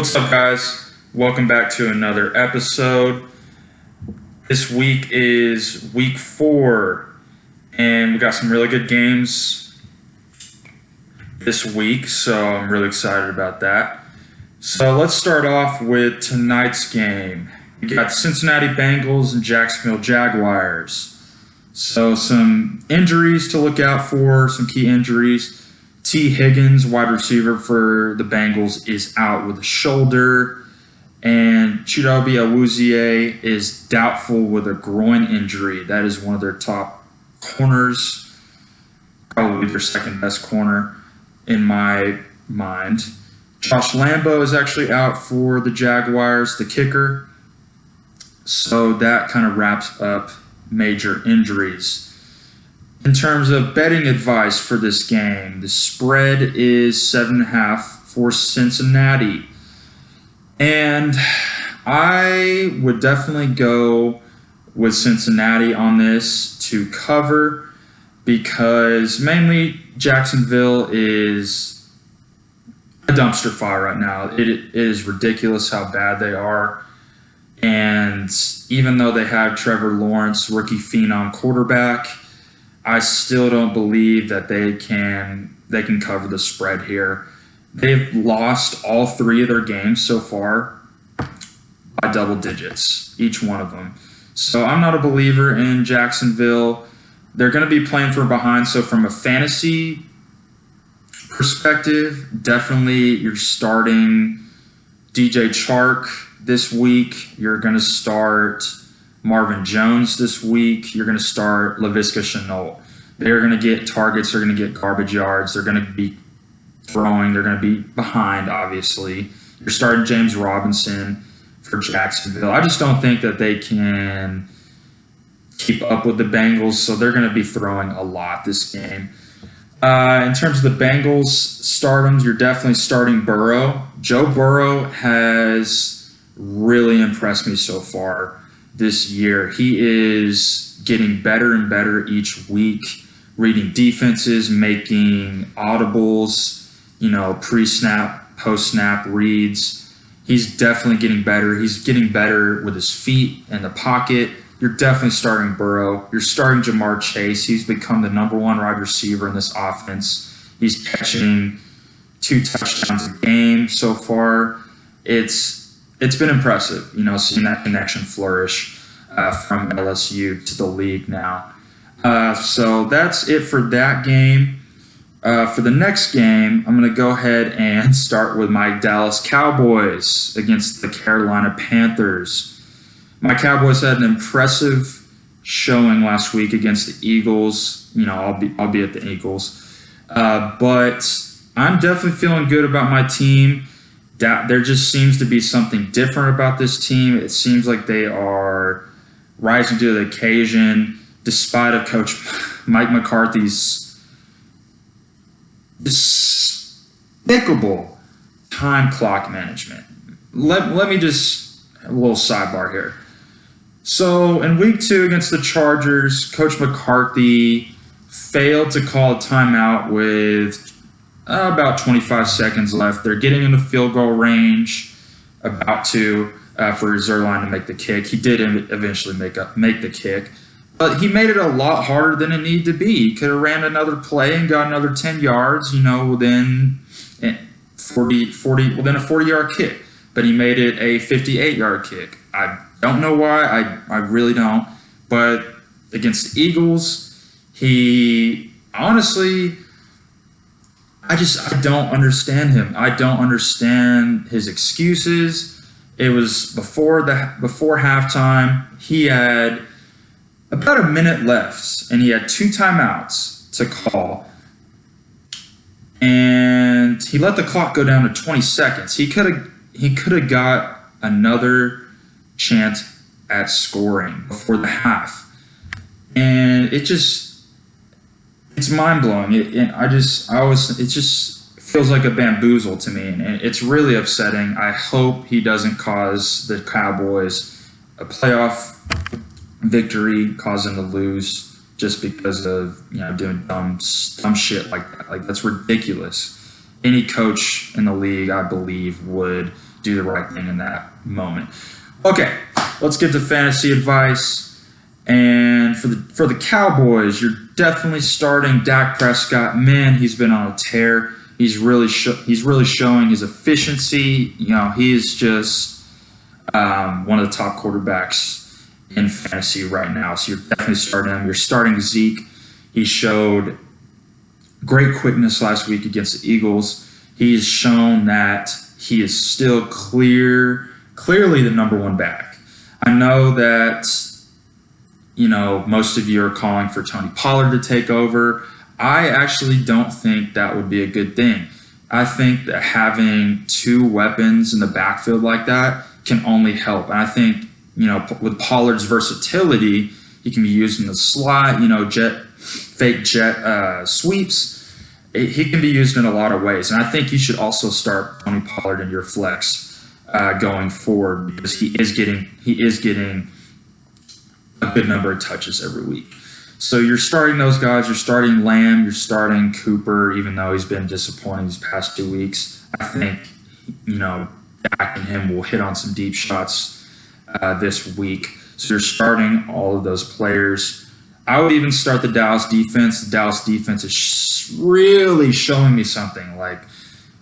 What's up, guys? Welcome back to another episode. This week is week 4, and we got some really good games this week, so I'm really excited about that. So let's start off with tonight's game. We got Cincinnati Bengals and Jacksonville Jaguars. So some injuries to look out for, some key injuries. T. Higgins, wide receiver for the Bengals, is out with a shoulder. And Chidobe Awuzie is doubtful with a groin injury. That is one of their top corners, probably their second best corner in my mind. Josh Lambo is actually out for the Jaguars, the kicker. So that kind of wraps up major injuries. In terms of betting advice for this game, the spread is 7.5 for Cincinnati. And I would definitely go with Cincinnati on this to cover because mainly Jacksonville is a dumpster fire right now. It is ridiculous how bad they are. And even though they have Trevor Lawrence, rookie phenom quarterback, I still don't believe that they can cover the spread here. They've lost all 3 of their games so far by double digits, each one of them. So I'm not a believer in Jacksonville. They're going to be playing from behind, so from a fantasy perspective, definitely you're starting DJ Chark this week. You're going to start Marvin Jones this week. You're going to start Laviska Shenault. They're going to get targets. They're going to get garbage yards. They're going to be throwing. They're going to be behind, obviously. You're starting James Robinson for Jacksonville. I just don't think that they can keep up with the Bengals, so they're going to be throwing a lot this game. In terms of the Bengals stardoms, you're definitely starting Burrow. Joe Burrow has really impressed me so far this year. He is getting better and better each week, reading defenses, making audibles, pre-snap, post-snap reads. He's definitely getting better. He's getting better with his feet in the pocket. You're definitely starting Burrow. You're starting Jamar Chase. He's become the number 1 wide receiver in this offense. He's catching 2 touchdowns a game so far. It's been impressive, seeing that connection flourish from LSU to the league now. So that's it for that game. For the next game, I'm going to go ahead and start with my Dallas Cowboys against the Carolina Panthers. My Cowboys had an impressive showing last week against the Eagles. Albeit the Eagles. But I'm definitely feeling good about my team. There just seems to be something different about this team. It seems like they are rising to the occasion, despite of Coach Mike McCarthy's despicable time clock management. Let me just, a little sidebar here. So in week 2 against the Chargers, Coach McCarthy failed to call a timeout with about 25 seconds left. They're getting in the field goal range, about to for Zerline to make the kick. He did eventually make the kick, but he made it a lot harder than it needed to be. He could have ran another play and got another 10 yards, within a 40-yard kick. But he made it a 58-yard kick. I don't know why. I really don't. But against the Eagles, he honestly, I don't understand him. I don't understand his excuses. It was before halftime. He had about a minute left, and he had 2 timeouts to call. And he let the clock go down to 20 seconds. He could have got another chance at scoring before the half. And it's mind-blowing. It just feels like a bamboozle to me, and it's really upsetting. I hope he doesn't cause the Cowboys a playoff victory, cause them to lose just because of doing dumb shit like that. Like, that's ridiculous. Any coach in the league, I believe, would do the right thing in that moment. Okay, let's get to fantasy advice. And for the Cowboys, you're definitely starting Dak Prescott. Man, he's been on a tear. He's really showing his efficiency. He is just one of the top quarterbacks in fantasy right now. So you're definitely starting him. You're starting Zeke. He showed great quickness last week against the Eagles. He's shown that he is still clearly the number one back. I know that most of you are calling for Tony Pollard to take over. I actually don't think that would be a good thing. I think that having two weapons in the backfield like that can only help. And I think, with Pollard's versatility, he can be used in the slot, fake jet sweeps. He can be used in a lot of ways. And I think you should also start Tony Pollard in your flex going forward, because he is getting a good number of touches every week. So you're starting those guys. You're starting Lamb. You're starting Cooper, even though he's been disappointing these past 2 weeks. I think, Dak and him will hit on some deep shots this week. So you're starting all of those players. I would even start the Dallas defense. The Dallas defense is really showing me something. Like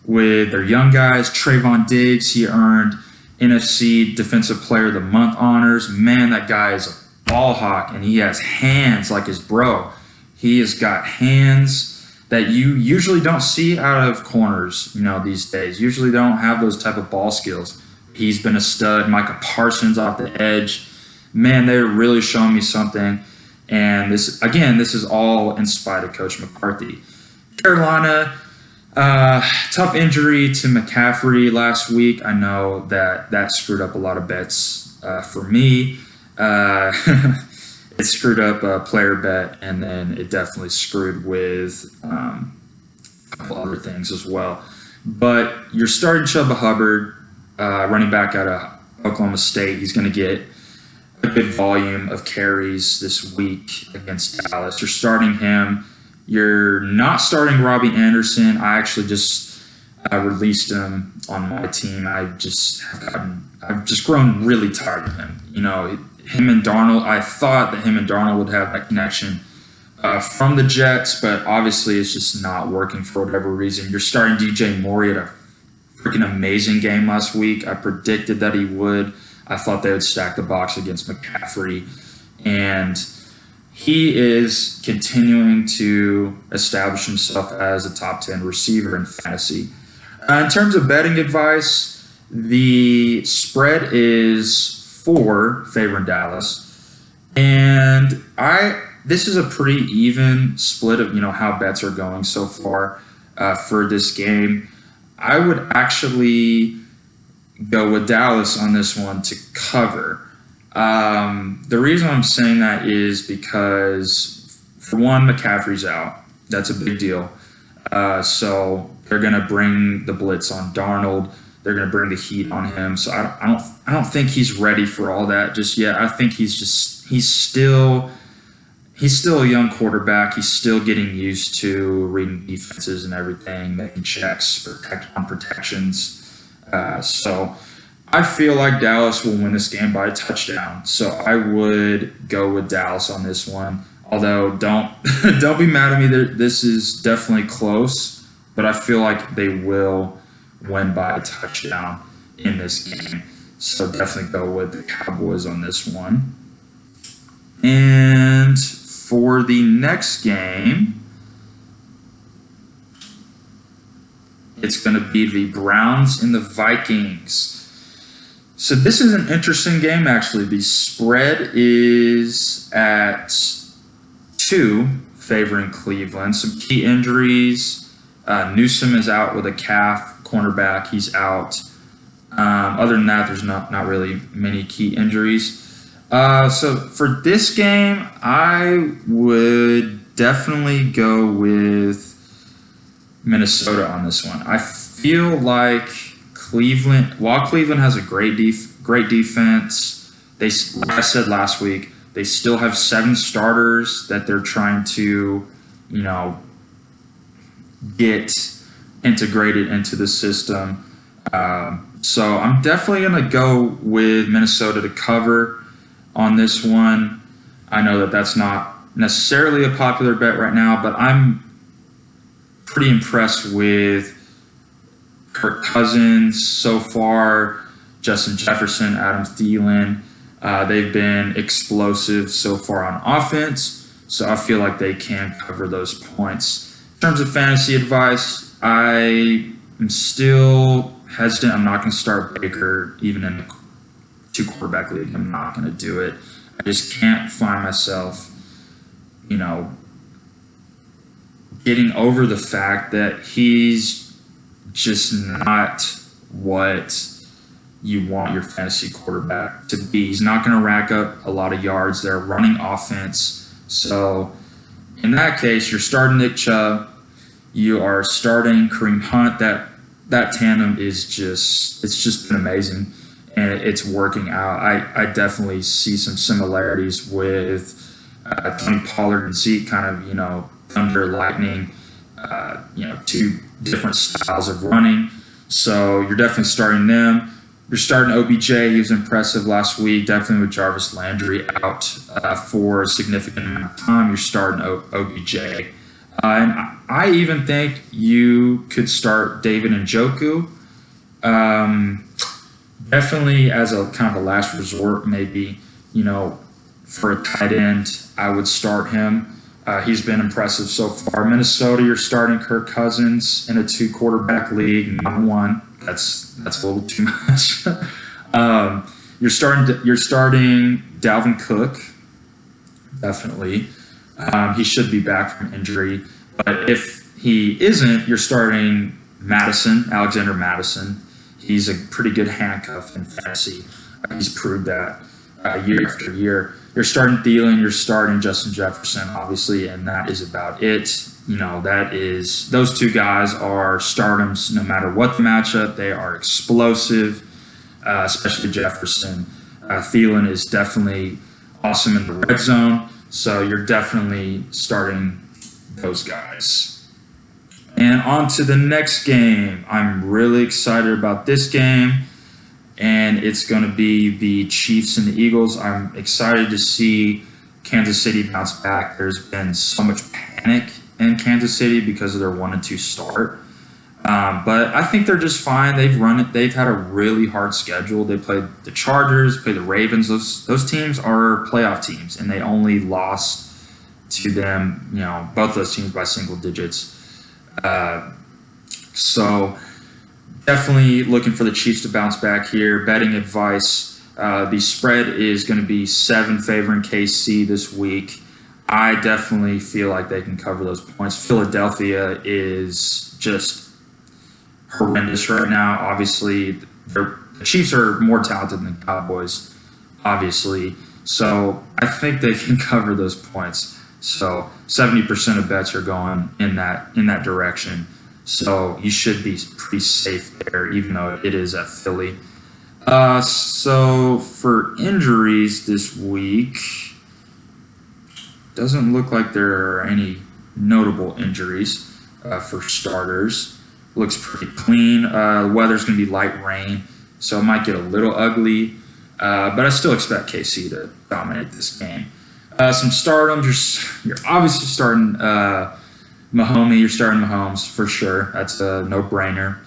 with their young guys, Trayvon Diggs, he earned NFC Defensive Player of the Month honors. Man, that guy is a ball hawk, and he has hands like his bro. He has got hands that you usually don't see out of corners, these days. Usually don't have those type of ball skills. He's been a stud. Micah Parsons off the edge. Man, they're really showing me something. And this is all in spite of Coach McCarthy. Carolina, tough injury to McCaffrey last week. I know that screwed up a lot of bets for me. It screwed up a player bet, and then it definitely screwed with a couple other things as well. But you're starting Chuba Hubbard, running back out of Oklahoma State. He's going to get a good volume of carries this week against Dallas. You're starting him. You're not starting Robbie Anderson. I actually just released him on my team. I've just grown really tired of him. Him and Darnold, I thought that him and Darnold would have that connection from the Jets, but obviously it's just not working for whatever reason. You're starting DJ Moore. He had a freaking amazing game last week. I predicted that he would. I thought they would stack the box against McCaffrey, and he is continuing to establish himself as a top 10 receiver in fantasy. In terms of betting advice, the spread is 4 favoring Dallas, and this is a pretty even split of how bets are going so far for this game. I would actually go with Dallas on this one to cover. The reason I'm saying that is because, for one, McCaffrey's out. That's a big deal. So they're going to bring the blitz on Darnold. They're going to bring the heat on him. So I don't think he's ready for all that just yet. I think he's still a young quarterback. He's still getting used to reading defenses and everything, making checks, on protections. So I feel like Dallas will win this game by a touchdown. So I would go with Dallas on this one. Although don't be mad at me. This is definitely close, but I feel like they will win by a touchdown in this game. So definitely go with the Cowboys on this one. And for the next game, it's going to be the Browns and the Vikings. So this is an interesting game, actually. The spread is at 2 favoring Cleveland. Some key injuries. Newsome is out with a calf. Cornerback, he's out. Other than that, there's not really many key injuries. So for this game, I would definitely go with Minnesota on this one. I feel like while Cleveland has a great defense, like I said last week, they still have 7 starters that they're trying to, get integrated into the system. So I'm definitely going to go with Minnesota to cover on this one. I know that that's not necessarily a popular bet right now, but I'm pretty impressed with Kirk Cousins so far, Justin Jefferson, Adam Thielen. They've been explosive so far on offense, so I feel like they can cover those points. In terms of fantasy advice, I am still hesitant. I'm not going to start Baker even in a 2-quarterback league. I'm not going to do it. I just can't find myself, getting over the fact that he's just not what you want your fantasy quarterback to be. He's not going to rack up a lot of yards. They're running offense. So in that case, you're starting Nick Chubb. You are starting Kareem Hunt. That tandem it's just been amazing, and it's working out. I definitely see some similarities with Tony Pollard and Zeke, kind of, thunder, lightning, two different styles of running. So you're definitely starting them. You're starting OBJ. He was impressive last week, definitely with Jarvis Landry out for a significant amount of time. You're starting OBJ. And I even think you could start David Njoku. Definitely as a kind of a last resort, maybe, for a tight end, I would start him. He's been impressive so far. Minnesota, you're starting Kirk Cousins in a 2-quarterback league, not one. That's a little too much. You're starting Dalvin Cook, definitely. He should be back from injury, but if he isn't, you're starting Alexander Madison. He's a pretty good handcuff in fantasy. He's proved that year after year. You're starting Thielen, you're starting Justin Jefferson, obviously, and that is about it. Those two guys are stardoms no matter what the matchup. They are explosive, especially Jefferson. Thielen is definitely awesome in the red zone, so you're definitely starting those guys. And on to the next game. I'm really excited about this game, and it's going to be the Chiefs and the Eagles. I'm excited to see Kansas City bounce back. There's been so much panic in Kansas City because of their 1-2 start. But I think they're just fine. They've had a really hard schedule. They played the Chargers, played the Ravens. Those teams are playoff teams, and they only lost to them, both those teams by single digits. So definitely looking for the Chiefs to bounce back here. Betting advice, the spread is going to be 7 favoring KC this week. I definitely feel like they can cover those points. Philadelphia is just horrendous right now. Obviously, the Chiefs are more talented than the Cowboys, obviously. So I think they can cover those points. So 70% of bets are going in that direction. So you should be pretty safe there, even though it is at Philly. So for injuries this week, doesn't look like there are any notable injuries for starters. Looks pretty clean. The weather's going to be light rain, so it might get a little ugly. But I still expect KC to dominate this game. Some stardoms. You're obviously starting Mahomes. You're starting Mahomes for sure. That's a no-brainer.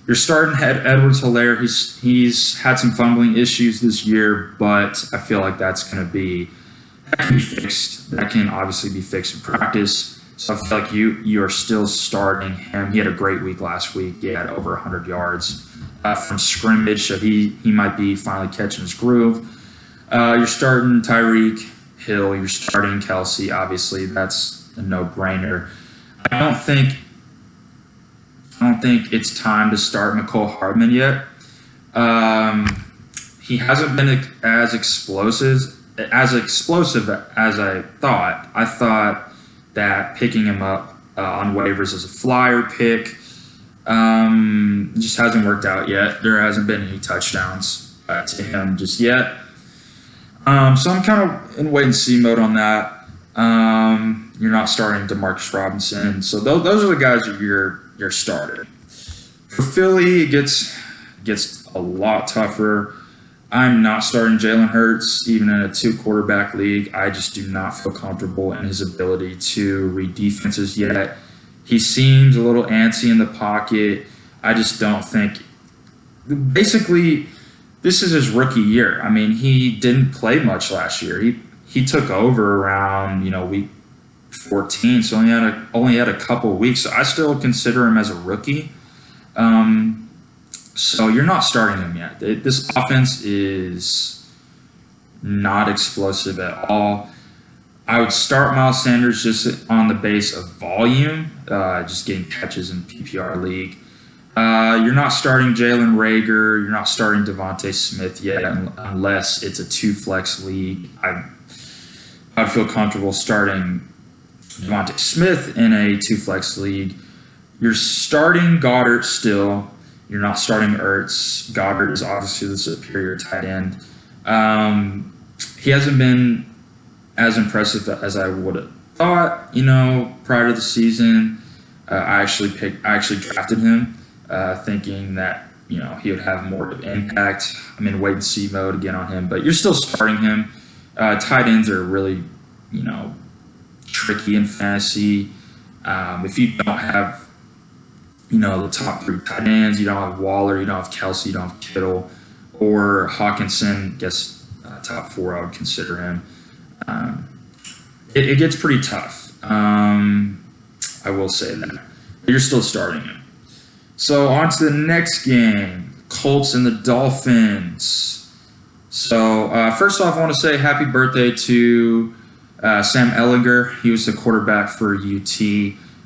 You're starting Edwards-Helaire. He's had some fumbling issues this year, but I feel like that can be fixed. That can obviously be fixed in practice. So I feel like you are still starting him. He had a great week last week. He had over 100 yards from scrimmage, so he might be finally catching his groove. You're starting Tyreek Hill. You're starting Kelsey. Obviously, that's a no-brainer. I don't think it's time to start McCole Hardman yet. He hasn't been as explosive as I thought. I thought that picking him up on waivers as a flyer pick just hasn't worked out yet. There hasn't been any touchdowns to him just yet. So I'm kind of in wait-and-see mode on that. You're not starting DeMarcus Robinson. So those are the guys that you're starting. For Philly, it gets gets a lot tougher. I'm not starting Jalen Hurts, even in a 2-quarterback league. I just do not feel comfortable in his ability to read defenses yet. He seems a little antsy in the pocket. I just don't think. Basically, this is his rookie year. I mean, he didn't play much last year. He took over around week 14, so only had a couple weeks. So I still consider him as a rookie. So you're not starting him yet. This offense is not explosive at all. I would start Miles Sanders just on the base of volume, just getting catches in PPR league. You're not starting Jalen Reagor. You're not starting Devontae Smith yet unless it's a 2-flex league. I'd feel comfortable starting Devontae Smith in a 2-flex league. You're starting Goddard still. You're not starting Ertz. Goddard is obviously the superior tight end. He hasn't been as impressive as I would have thought, prior to the season. I actually drafted him thinking that, he would have more of an impact. I'm in wait-and-see mode again on him, but you're still starting him. Tight ends are really, tricky in fantasy. If you don't have the top 3 tight ends, you don't have Waller, you don't have Kelsey, you don't have Kittle, or Hawkinson, top 4 I would consider him. It gets pretty tough. I will say that. But you're still starting him. So on to the next game, Colts and the Dolphins. So first off, I want to say happy birthday to Sam Ehlinger. He was the quarterback for UT.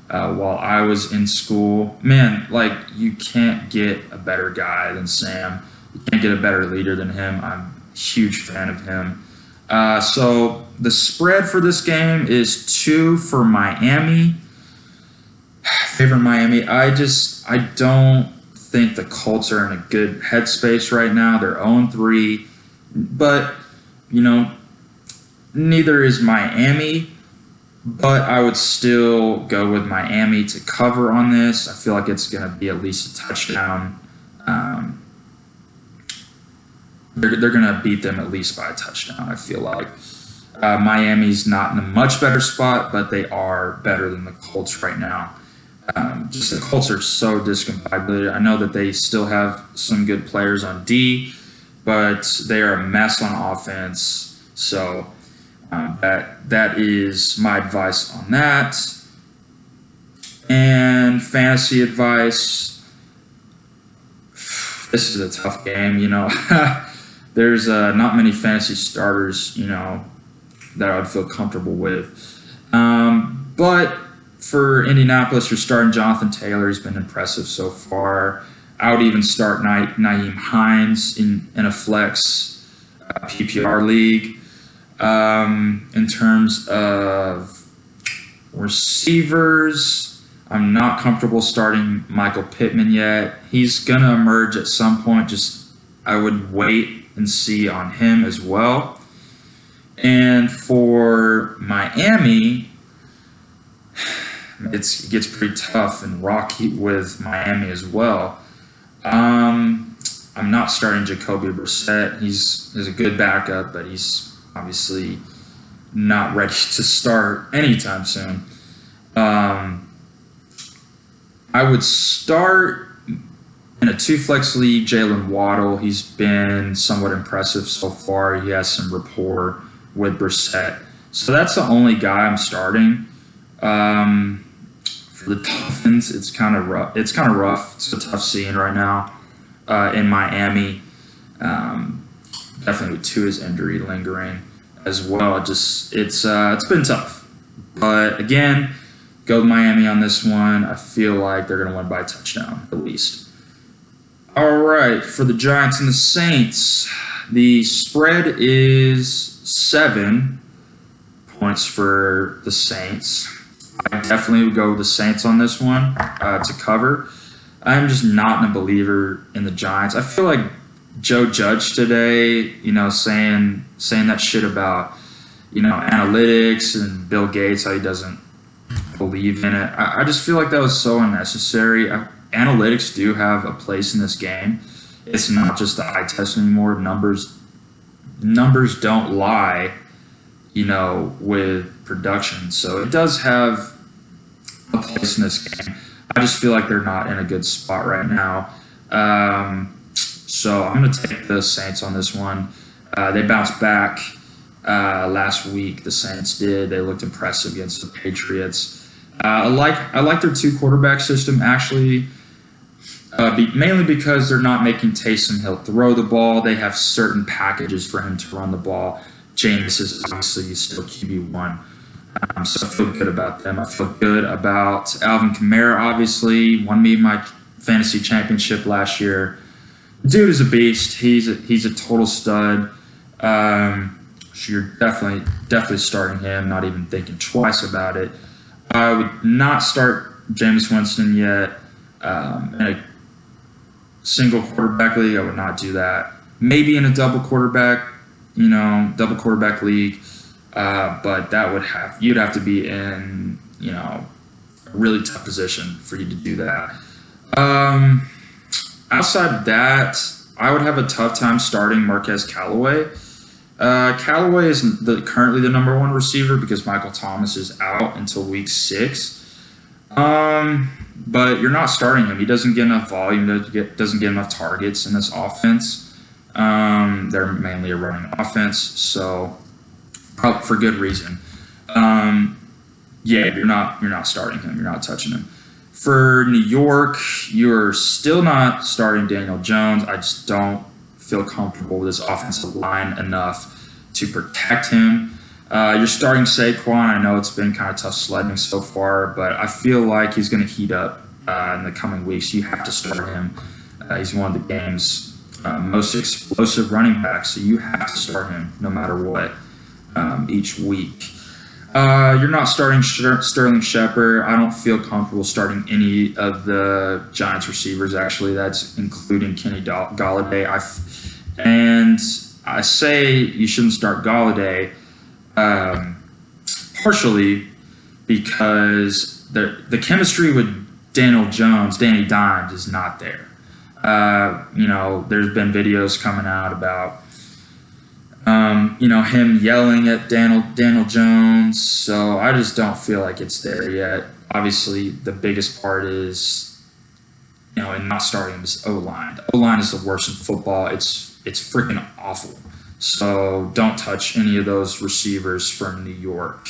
While I was in school. Man, you can't get a better guy than Sam. You can't get a better leader than him. I'm a huge fan of him. So the spread for this game is 2 for Miami. Favorite Miami. I don't think the Colts are in a good headspace right now. They're 0-3. But, neither is Miami. But I would still go with Miami to cover on this. I feel like it's going to be at least a touchdown. They're going to beat them at least by a touchdown, I feel like. Miami's not in a much better spot, but they are better than the Colts right now. Just the Colts are so discombobulated. I know that they still have some good players on D, but they are a mess on offense. So that is my advice on that. And fantasy advice. This is a tough game, There's not many fantasy starters, that I would feel comfortable with. But for Indianapolis, you're starting Jonathan Taylor. He's been impressive so far. I would even start Nyheim Hines in a flex PPR league. In terms of receivers, I'm not comfortable starting Michael Pittman yet. He's going to emerge at some point. I would wait and see on him as well. And for Miami, it gets pretty tough and rocky with Miami as well. I'm not starting Jacoby Brissett. He's a good backup, but he's obviously not ready to start anytime soon. I would start in a 2-flex league Jalen Waddle. He's been somewhat impressive so far. He has some rapport with Brissett. So that's the only guy I'm starting. For the Dolphins, it's kind of rough. It's a tough scene right now in Miami. Definitely with Tua's injury lingering as well. It's been tough. But again, go with Miami on this one. I feel like they're going to win by a touchdown at least. All right, for the Giants and the Saints, the spread is 7 points for the Saints. I definitely would go with the Saints on this one to cover. I'm just not a believer in the Giants. I feel like Joe Judge today, saying that shit about, analytics and Bill Gates, how he doesn't believe in it. I just feel like that was so unnecessary. Analytics do have a place in this game, it's not just the eye test anymore. Numbers don't lie, with production. So it does have a place in this game. I just feel like they're not in a good spot right now. So I'm going to take the Saints on this one. They bounced back last week. The Saints did. They looked impressive against the Patriots. I like their two quarterback system actually, mainly because they're not making Taysom Hill throw the ball. They have certain packages for him to run the ball. Jameis is obviously still QB1. So I feel good about them. I feel good about Alvin Kamara, obviously. Won me my fantasy championship last year. Dude is a beast. He's a total stud. So you're definitely starting him, not even thinking twice about it. I would not start Jameis Winston yet. In a single quarterback league, I would not do that. Maybe in a double quarterback league. But you'd have to be in, a really tough position for you to do that. Outside of that, I would have a tough time starting Marquez Callaway. Callaway is currently the number one receiver because Michael Thomas is out until week 6. But you're not starting him. He doesn't get enough volume, doesn't get enough targets in this offense. They're mainly a running offense, so probably for good reason. You're not starting him. You're not touching him. For New York, you're still not starting Daniel Jones. I just don't feel comfortable with this offensive line enough to protect him. You're starting Saquon. I know it's been kind of tough sledding so far, but I feel like he's going to heat up in the coming weeks. You have to start him. He's one of the game's most explosive running backs, so you have to start him no matter what each week. You're not starting Sterling Shepard. I don't feel comfortable starting any of the Giants receivers, actually. That's including Kenny Golladay. And I say you shouldn't start Golladay partially because the chemistry with Danny Dimes is not there. There's been videos coming out about him yelling at Daniel Jones. So I just don't feel like it's there yet. Obviously, the biggest part is, in not starting this O-line. The O-line is the worst in football. It's freaking awful. So don't touch any of those receivers from New York.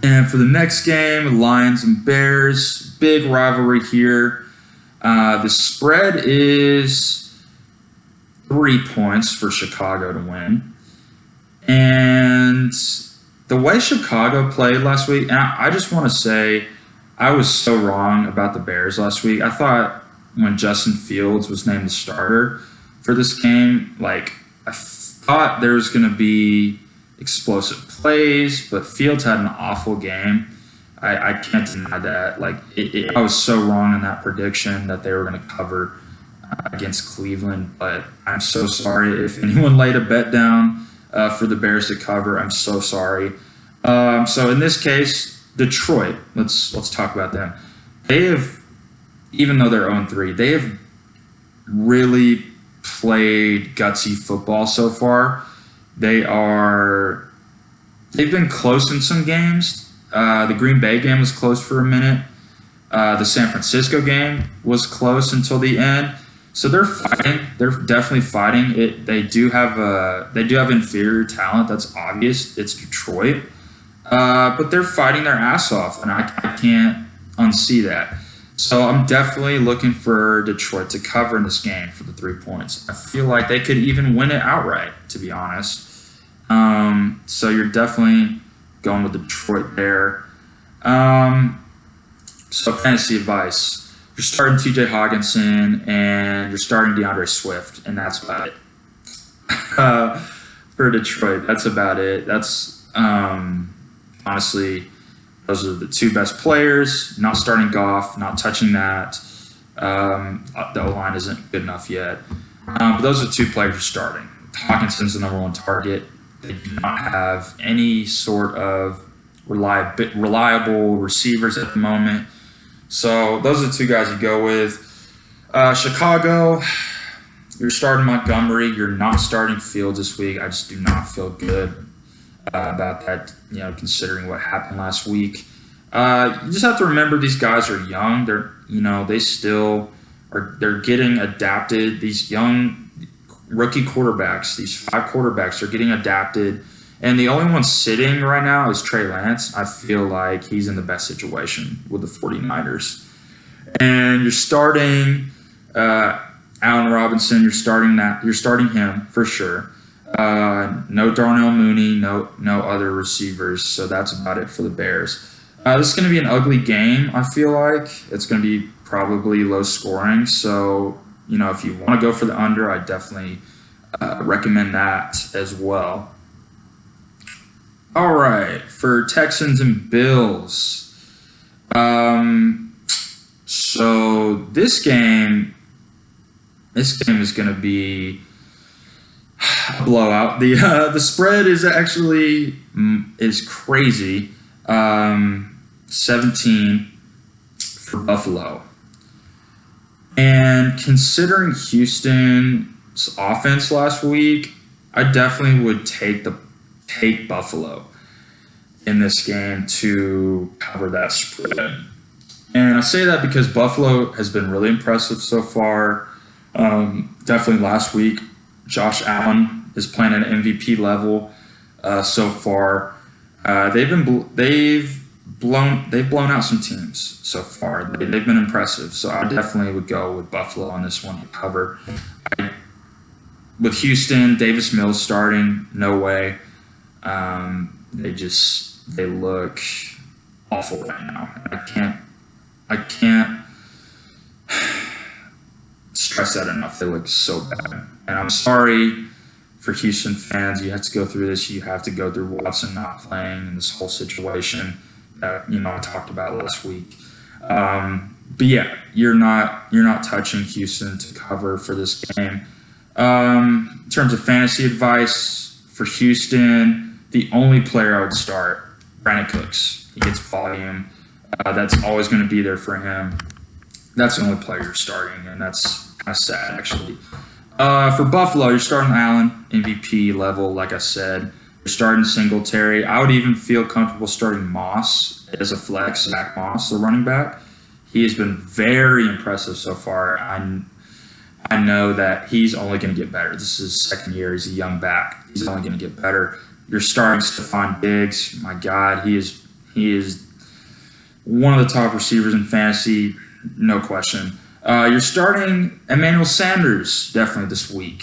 And for the next game, Lions and Bears, big rivalry here. The spread is 3 points for Chicago to win. And the way Chicago played last week, and I just want to say I was so wrong about the Bears last week. I thought when Justin Fields was named the starter for this game, I thought there was going to be explosive plays, but Fields had an awful game. I can't deny that. I was so wrong in that prediction that they were going to cover against Cleveland, but I'm so sorry if anyone laid a bet down for the Bears to cover. I'm so sorry. So in this case, Detroit. Let's talk about them. They have, even though they're 0-3, they have really played gutsy football so far. They've been close in some games. The Green Bay game was close for a minute. The San Francisco game was close until the end. So they're fighting. They're definitely fighting. They do have inferior talent. That's obvious. It's Detroit, but they're fighting their ass off, and I can't unsee that. So I'm definitely looking for Detroit to cover in this game for the 3 points. I feel like they could even win it outright, to be honest. So you're definitely going with Detroit there. So fantasy advice. You're starting T.J. Hawkinson, and you're starting DeAndre Swift, and that's about it. For Detroit, that's about it. That's, honestly, those are the two best players. Not starting Goff, not touching that. The O-line isn't good enough yet. But those are the two players you're starting. Hawkinson's the number one target. They do not have any sort of reliable receivers at the moment. So those are the two guys you go with. Chicago, you're starting Montgomery. You're not starting Fields this week. I just do not feel good about that, considering what happened last week. You just have to remember these guys are young. They're getting adapted. These young rookie quarterbacks, these 5 quarterbacks, are getting adapted. And the only one sitting right now is Trey Lance. I feel like he's in the best situation with the 49ers. And you're starting Allen Robinson. You're starting him for sure. No Darnell Mooney, no other receivers. So that's about it for the Bears. This is going to be an ugly game, I feel like. It's going to be probably low scoring. So, if you want to go for the under, I definitely recommend that as well. All right, for Texans and Bills. So this game is going to be a blowout. The spread is actually crazy. 17 for Buffalo. And considering Houston's offense last week, I definitely would take Buffalo in this game to cover that spread. And I say that because Buffalo has been really impressive so far. Definitely last week, Josh Allen is playing at an MVP level so far. They've blown out some teams so far. They've been impressive. So I definitely would go with Buffalo on this one to cover. With Houston, Davis Mills starting, no way. They look awful right now. I can't stress that enough. They look so bad. And I'm sorry for Houston fans. You have to go through this. You have to go through Watson not playing and this whole situation that I talked about last week. But yeah, you're not touching Houston to cover for this game. In terms of fantasy advice for Houston, the only player I would start, Brandon Cooks. He gets volume. That's always going to be there for him. That's the only player you're starting, and that's kind of sad, actually. For Buffalo, you're starting Allen, MVP level, like I said. You're starting Singletary. I would even feel comfortable starting Moss as a flex, Zach Moss, the running back. He has been very impressive so far. I know that he's only going to get better. This is his second year. He's a young back. He's only going to get better. You're starting Stephon Diggs. My God, he is one of the top receivers in fantasy, no question. You're starting Emmanuel Sanders definitely this week.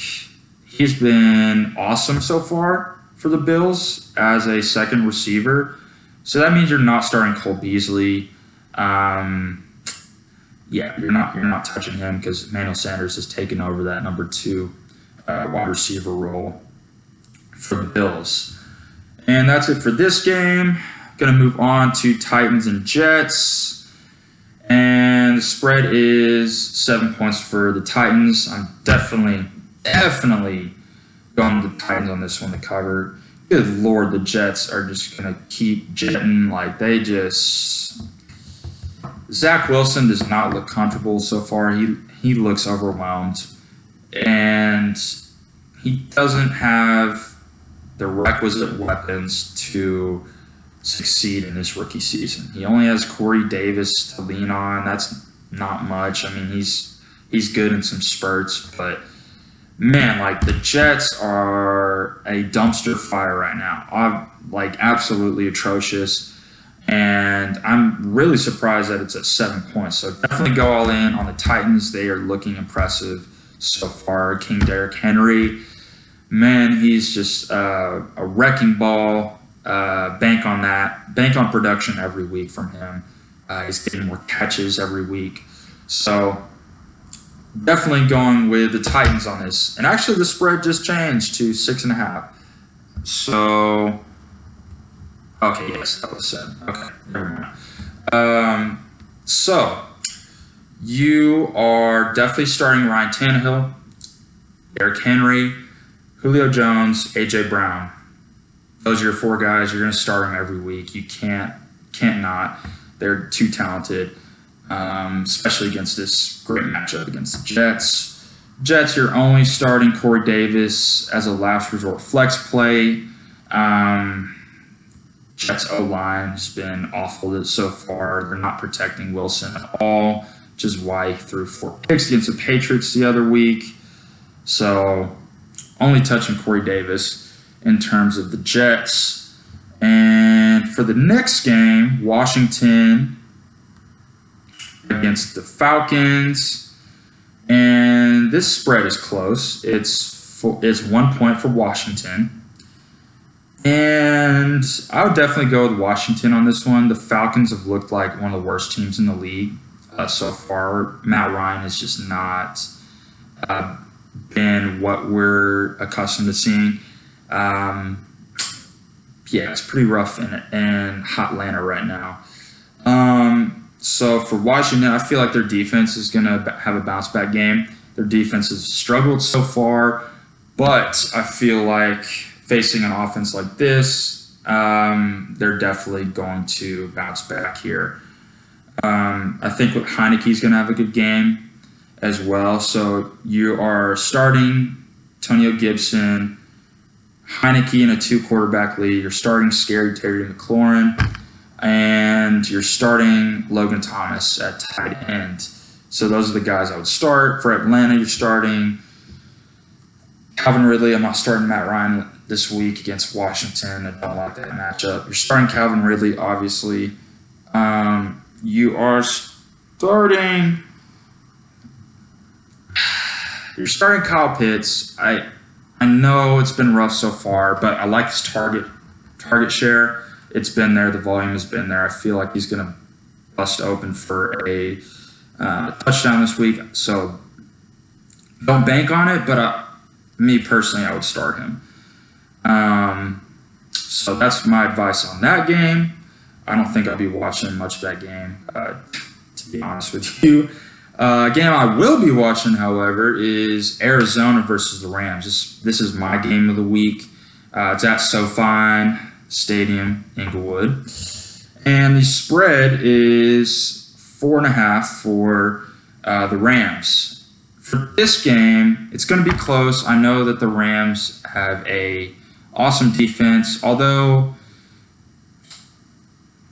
He's been awesome so far for the Bills as a second receiver. So that means you're not starting Cole Beasley. You're not touching him because Emmanuel Sanders has taken over that number 2 wide receiver role for the Bills. And that's it for this game. Going to move on to Titans and Jets. And the spread is 7 points for the Titans. I'm definitely going to the Titans on this one to cover. Good Lord, the Jets are just going to keep jetting. Zach Wilson does not look comfortable so far. He looks overwhelmed. And he doesn't have the requisite weapons to succeed in this rookie season. He only has Corey Davis to lean on. That's not much. I mean, he's good in some spurts, but man, the Jets are a dumpster fire right now. Absolutely atrocious. And I'm really surprised that it's at 7 points. So definitely go all in on the Titans. They are looking impressive so far. King Derrick Henry, man, he's just a wrecking ball. Bank on that. Bank on production every week from him. He's getting more catches every week. So definitely going with the Titans on this. And actually the spread just changed to 6.5. So, okay, yes, that was 7. Okay, never mind. So you are definitely starting Ryan Tannehill, Derrick Henry, Julio Jones, A.J. Brown. Those are your 4 guys. You're going to start them every week. You can't not. They're too talented. especially against this great matchup against the Jets. Jets, you're only starting Corey Davis as a last resort flex play. Jets O-line has been awful so far. They're not protecting Wilson at all, which is why he threw 4 picks against the Patriots the other week. So only touching Corey Davis in terms of the Jets. And for the next game, Washington against the Falcons. And this spread is close. It's 1 point for Washington. And I would definitely go with Washington on this one. The Falcons have looked like one of the worst teams in the league so far. Matt Ryan has just not been what we're accustomed to seeing. It's pretty rough in Hotlanta right now. So for Washington, I feel like their defense is going to have a bounce-back game. Their defense has struggled so far, but I feel like facing an offense like this, they're definitely going to bounce back here. I think Heineke's going to have a good game as well. So you are starting Antonio Gibson, Heineke in a 2-quarterback league. You're starting Scary Terry McLaurin, and you're starting Logan Thomas at tight end. So those are the guys I would start. For Atlanta, you're starting Calvin Ridley. I'm not starting Matt Ryan this week against Washington. I don't like that matchup. You're starting Calvin Ridley, obviously. You are starting. You're starting Kyle Pitts. I know it's been rough so far, but I like his target share. It's been there. The volume has been there. I feel like he's going to bust open for a touchdown this week. So don't bank on it, but me personally, I would start him. So that's my advice on that game. I don't think I'll be watching much of that game, to be honest with you. A game I will be watching, however, is Arizona versus the Rams. This is my game of the week. It's at SoFi Stadium, Inglewood. And the spread is 4.5 for the Rams. For this game, it's going to be close. I know that the Rams have a awesome defense, although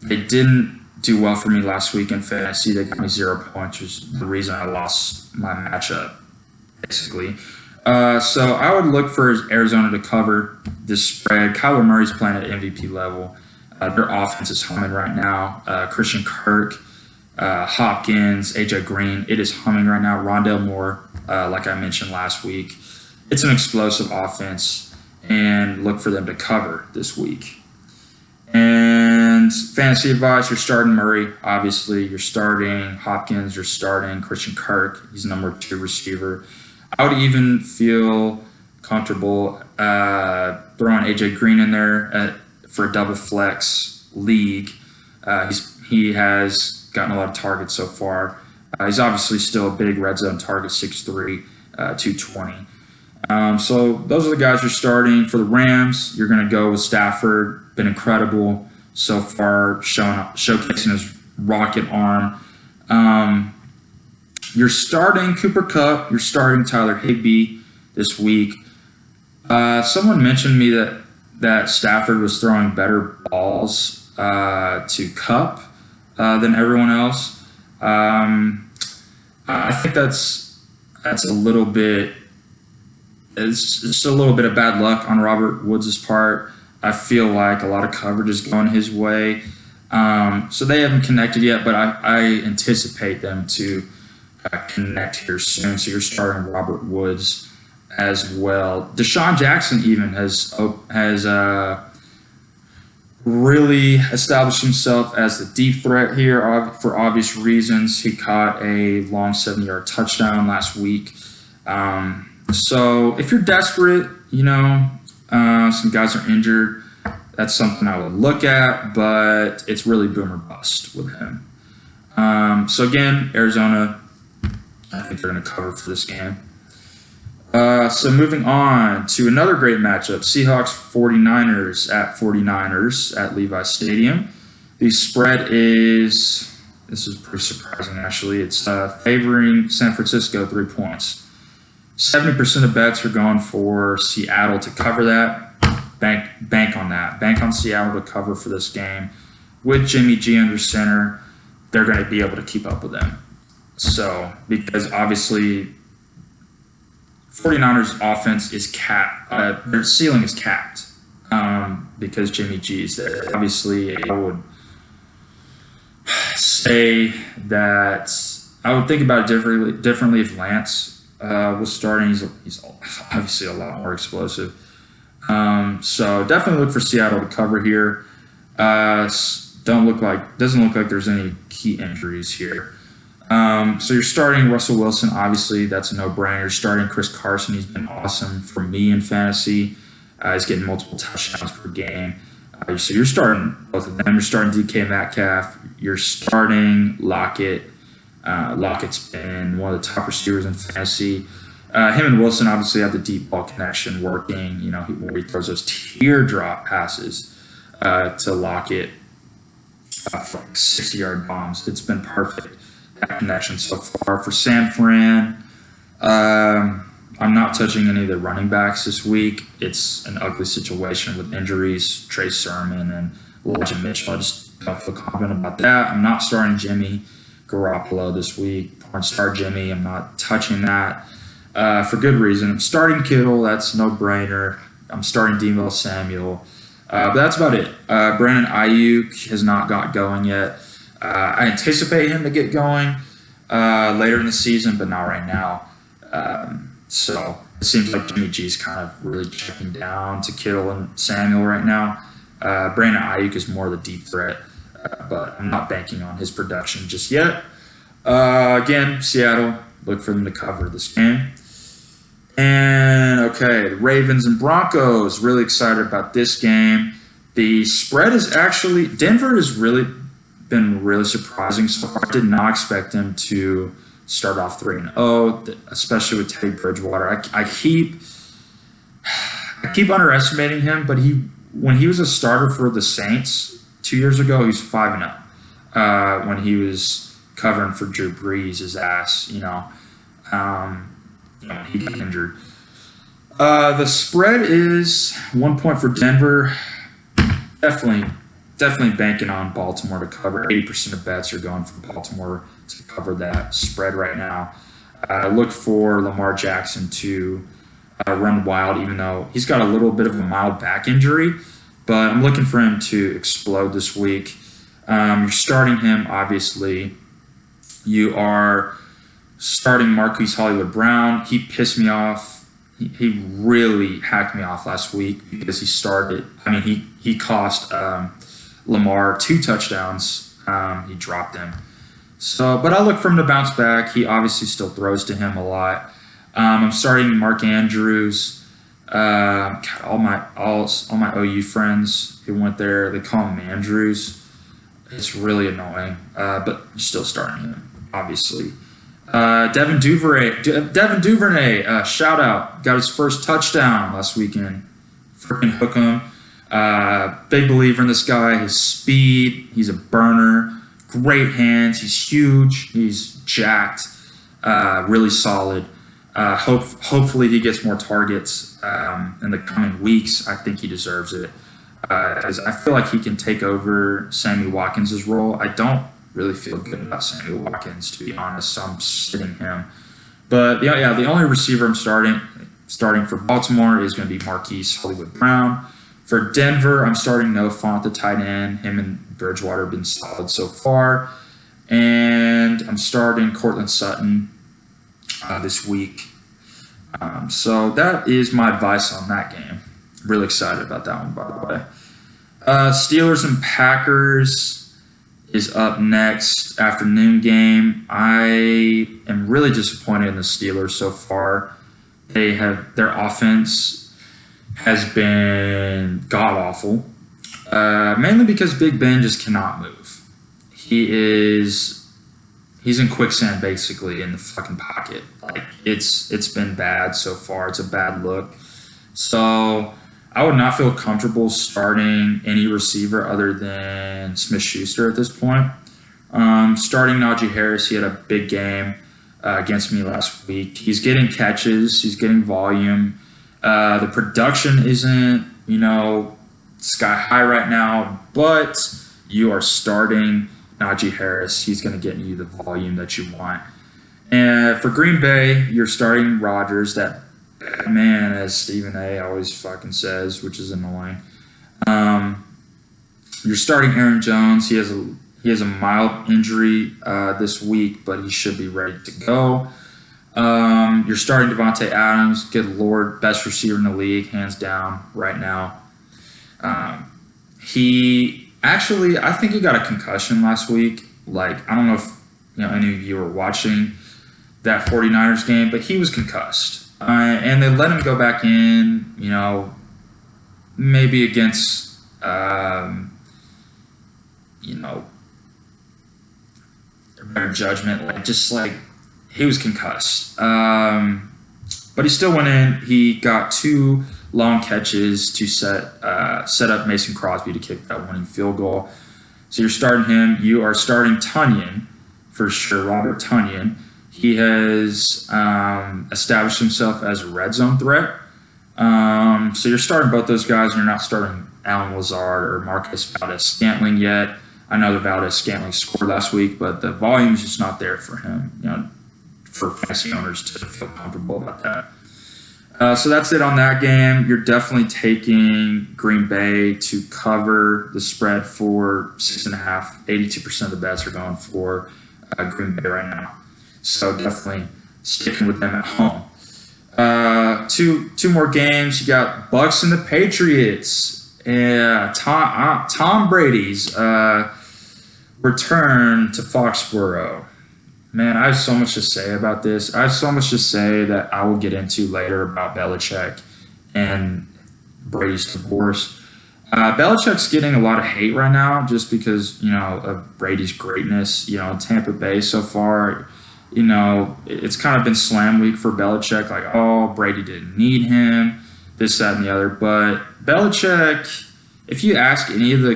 they didn't do well for me last week in fantasy. They got me 0 points, which is the reason I lost my matchup, basically. So I would look for Arizona to cover this spread. Kyler Murray's playing at MVP level. Their offense is humming right now. Christian Kirk, Hopkins, A.J. Green, it is humming right now. Rondale Moore, like I mentioned last week. It's an explosive offense, and look for them to cover this week. And fantasy advice, you're starting Murray, obviously. You're starting Hopkins. You're starting Christian Kirk. He's number 2 receiver. I would even feel comfortable throwing A.J. Green in there for a double flex league. He has gotten a lot of targets so far. He's obviously still a big red zone target, 6'3", 220. So those are the guys you're starting. For the Rams, you're going to go with Stafford. Been incredible so far, showcasing his rocket arm. You're starting Cooper Kupp. You're starting Tyler Higbee this week. Someone mentioned me that Stafford was throwing better balls to Kupp than everyone else. I think that's a little bit. It's just a little bit of bad luck on Robert Woods' part. I feel like a lot of coverage is going his way. So they haven't connected yet, but I anticipate them to connect here soon. So you're starting Robert Woods as well. Deshaun Jackson even has really established himself as the deep threat here for obvious reasons. He caught a long 7-yard touchdown last week. So if you're desperate, some guys are injured, that's something I would look at, but it's really boom or bust with him. So again, Arizona, I think they're going to cover for this game. So moving on to another great matchup, Seahawks 49ers at 49ers at Levi Stadium. The spread is This is pretty surprising, actually. It's favoring San Francisco 3 points. 70% of bets are going for Seattle to cover that. Bank on that. Bank on Seattle to cover for this game. With Jimmy G under center, they're going to be able to keep up with them. So, because obviously 49ers offense is capped. Their ceiling is capped because Jimmy G is there. Obviously, I would say that I would think about it differently if Lance was starting. He's obviously a lot more explosive. So definitely look for Seattle to cover here. Doesn't look like there's any key injuries here. So you're starting Russell Wilson. Obviously, that's a no-brainer. You're starting Chris Carson. He's been awesome for me in fantasy. He's getting multiple touchdowns per game. So you're starting both of them. You're starting DK Metcalf. You're starting Lockett. Lockett's been one of the top receivers in fantasy. Him and Wilson obviously have the deep ball connection working. Where he throws those teardrop passes to Lockett for like 60-yard bombs. It's been perfect, that connection so far. For San Fran, I'm not touching any of the running backs this week. It's an ugly situation with injuries. Trey Sermon and Elijah Mitchell. I just don't feel confident about that. I'm not starting Jimmy Garoppolo this week. Or start Jimmy. I'm not touching that for good reason. I'm starting Kittle. That's no-brainer. I'm starting Deebo Samuel. But that's about it. Brandon Ayuk has not got going yet. I anticipate him to get going later in the season, but not right now. So it seems like Jimmy G's kind of really checking down to Kittle and Samuel right now. Brandon Ayuk is more the deep threat, but I'm not banking on his production just yet. Again, Seattle, look for them to cover this game. And, okay, the Ravens and Broncos, really excited about this game. The spread is actually, Denver has really been really surprising so far. I did not expect them to start off 3-0, especially with Teddy Bridgewater. I keep underestimating him, but when he was a starter for the Saints 2 years ago, he was 5-0. When he was covering for Drew Brees' ass, he got injured. The spread is 1 point for Denver. Definitely banking on Baltimore to cover. 80% of bets are going for Baltimore to cover that spread right now. Look for Lamar Jackson to run wild, even though he's got a little bit of a mild back injury. But I'm looking for him to explode this week. You're starting him, obviously. You are starting Marquise Hollywood Brown. He pissed me off. He really hacked me off last week because he cost Lamar 2 touchdowns. He dropped them. But I look for him to bounce back. He obviously still throws to him a lot. I'm starting Mark Andrews. All my OU friends who went there, they call him Andrews. It's really annoying, but still starting him, obviously. Devin Duvernay, shout out, got his first touchdown last weekend. Freaking hook him. Big believer in this guy. His speed, he's a burner. Great hands. He's huge. He's jacked. Really solid. Hopefully he gets more targets in the coming weeks. I think he deserves it. Because I feel like he can take over Sammy Watkins' role. I don't really feel good about Sammy Watkins, to be honest, so I'm sitting him. But the only receiver I'm starting for Baltimore is going to be Marquise Hollywood Brown. For Denver, I'm starting Noah Fant, the tight end. Him and Bridgewater have been solid so far. And I'm starting Cortland Sutton this week. So that is my advice on that game. Really excited about that one, by the way. Steelers and Packers is up next, afternoon game. I am really disappointed in the Steelers so far. Their offense has been god-awful, mainly because Big Ben just cannot move. He's in quicksand, basically, in the fucking pocket. Like, it's been bad so far. It's a bad look. So I would not feel comfortable starting any receiver other than Smith-Schuster at this point. Starting Najee Harris, he had a big game against me last week. He's getting catches. He's getting volume. The production isn't, sky high right now, but you are starting Najee Harris. He's going to get you the volume that you want. And for Green Bay, you're starting Rodgers, that man, as Stephen A. always fucking says, which is annoying. You're starting Aaron Jones. He has a mild injury this week, but he should be ready to go. You're starting Devontae Adams. Good Lord, best receiver in the league, hands down, right now. I think he got a concussion last week. Like, I don't know if any of you were watching that 49ers game, but he was concussed. And they let him go back in, maybe against, better judgment. He was concussed. But he still went in. He got 2 long catches to set up Mason Crosby to kick that winning field goal. So you're starting him. You are starting Tonyan for sure, Robert Tonyan. He has established himself as a red zone threat. So you're starting both those guys, and you're not starting Alan Lazard or Marcus Valdez-Scantling yet. I know the Valdez-Scantling scored last week, but the volume is just not there for him, for fantasy owners to feel comfortable about that. So that's it on that game. You're definitely taking Green Bay to cover the spread for 6.5. 82% of the bets are going for Green Bay right now. So definitely sticking with them at home. Two more games. You got Bucs and the Patriots. Yeah, Tom Brady's return to Foxborough. Man, I have so much to say about this. I have so much to say that I will get into later about Belichick and Brady's divorce. Belichick's getting a lot of hate right now just because, of Brady's greatness, in Tampa Bay so far. It's kind of been slam week for Belichick, like, oh, Brady didn't need him, this, that, and the other. But Belichick, if you ask any of the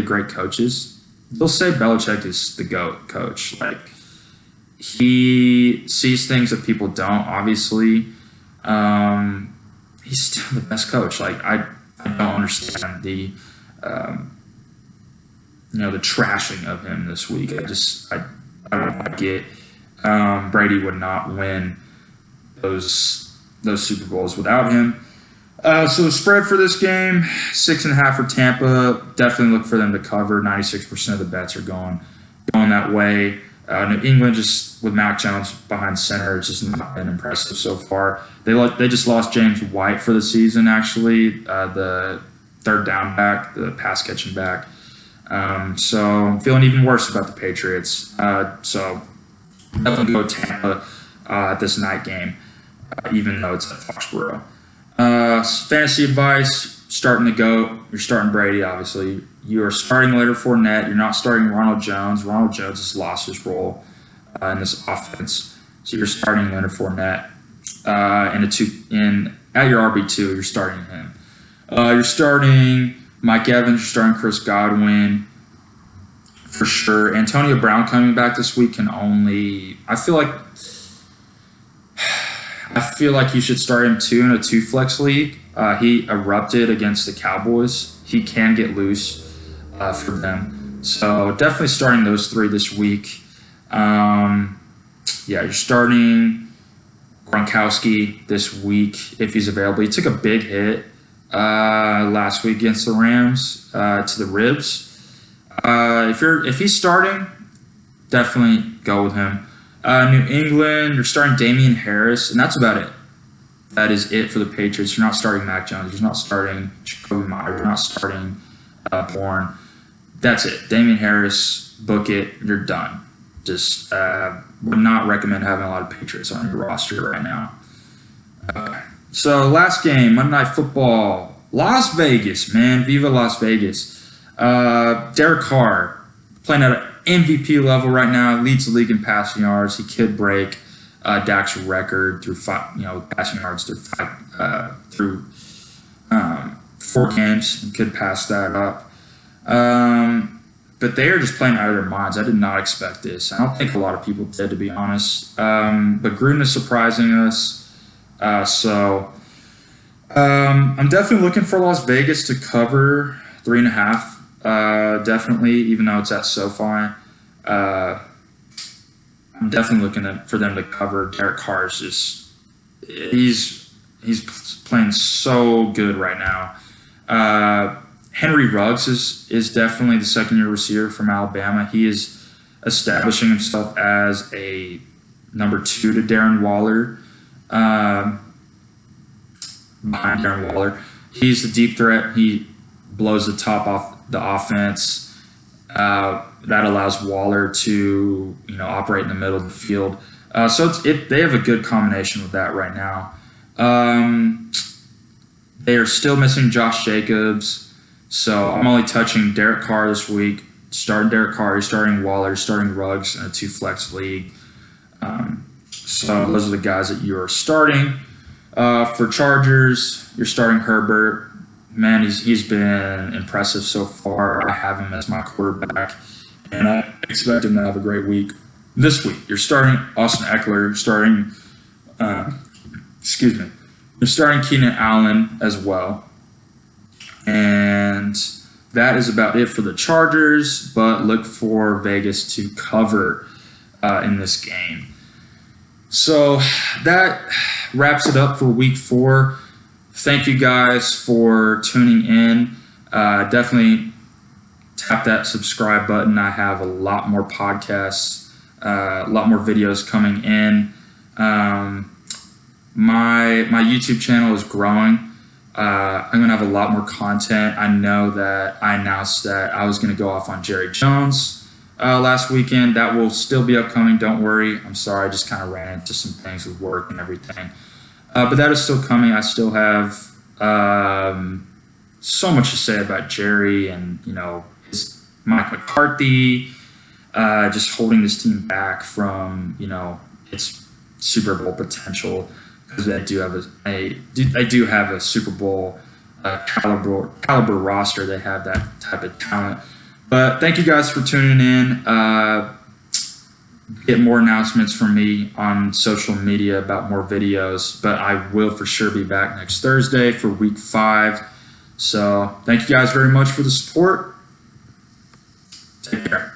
great coaches, they'll say Belichick is the GOAT coach. Like, he sees things that people don't, obviously. He's still the best coach. Like, I don't understand the trashing of him this week. I don't get Brady would not win those Super Bowls without him. So the spread for this game, 6.5 for Tampa. Definitely look for them to cover. 96% of the bets are going that way. New England, just with Mac Jones behind center, it's just not been impressive so far. They just lost James White for the season, actually, the third down back, the pass catching back. So I'm feeling even worse about the Patriots. So definitely go Tampa at this night game, even though it's at Foxborough. Fantasy advice, starting the GOAT. You're starting Brady, obviously. You are starting Leonard Fournette. You're not starting Ronald Jones. Ronald Jones has lost his role in this offense. So you're starting Leonard Fournette. At your RB2, you're starting him. You're starting Mike Evans. You're starting Chris Godwin. For sure. Antonio Brown coming back this week I feel like you should start him too in a 2-flex league. He erupted against the Cowboys. He can get loose for them. So definitely starting those 3 this week. You're starting Gronkowski this week if he's available. He took a big hit last week against the Rams to the ribs. If he's starting, definitely go with him. New England, you're starting Damian Harris, and that's about it. That is it for the Patriots. You're not starting Mac Jones. You're not starting Jacoby Myers. You're not starting Bourne. That's it. Damian Harris, book it. You're done. Just would not recommend having a lot of Patriots on your roster right now. So last game, Monday Night Football. Las Vegas, man. Viva Las Vegas. Derek Carr playing at an MVP level right now, leads the league in passing yards. He could break Dak's record through passing yards through 4 games. He could pass that up. but they are just playing out of their minds. I did not expect this. I don't think a lot of people did, to be honest. But Gruden is surprising us. I'm definitely looking for Las Vegas to cover 3.5. Definitely, even though it's at SoFi. I'm definitely looking for them to cover. Derek Carr is just he's playing so good right now. Henry Ruggs is definitely the second-year receiver from Alabama. He is establishing himself as a number 2 to Darren Waller. Behind Darren Waller, he's the deep threat. He blows the top off the offense. That allows Waller to operate in the middle of the field. So they have a good combination with that right now. They are still missing Josh Jacobs. So I'm only touching Derek Carr this week. Starting Derek Carr, starting Waller, starting Ruggs in a 2-flex league. So those are the guys that you are starting. For Chargers, you're starting Herbert. Man, he's been impressive so far. I have him as my quarterback, and I expect him to have a great week. This week, you're starting Austin Eckler, You're starting Keenan Allen as well. And that is about it for the Chargers, but look for Vegas to cover in this game. So that wraps it up for week 4. Thank you guys for tuning in. Definitely tap that subscribe button. I have a lot more podcasts, a lot more videos coming in. My YouTube channel is growing. I'm going to have a lot more content. I know that I announced that I was going to go off on Jerry Jones last weekend. That will still be upcoming. Don't worry. I'm sorry. I just kind of ran into some things with work and everything. But that is still coming. I still have so much to say about Jerry and, his Mike McCarthy just holding this team back from, its Super Bowl potential. Because they do have a Super Bowl caliber roster. They have that type of talent. But thank you guys for tuning in. Get more announcements from me on social media about more videos. But I will for sure be back next Thursday for week 5. So thank you guys very much for the support. Take care.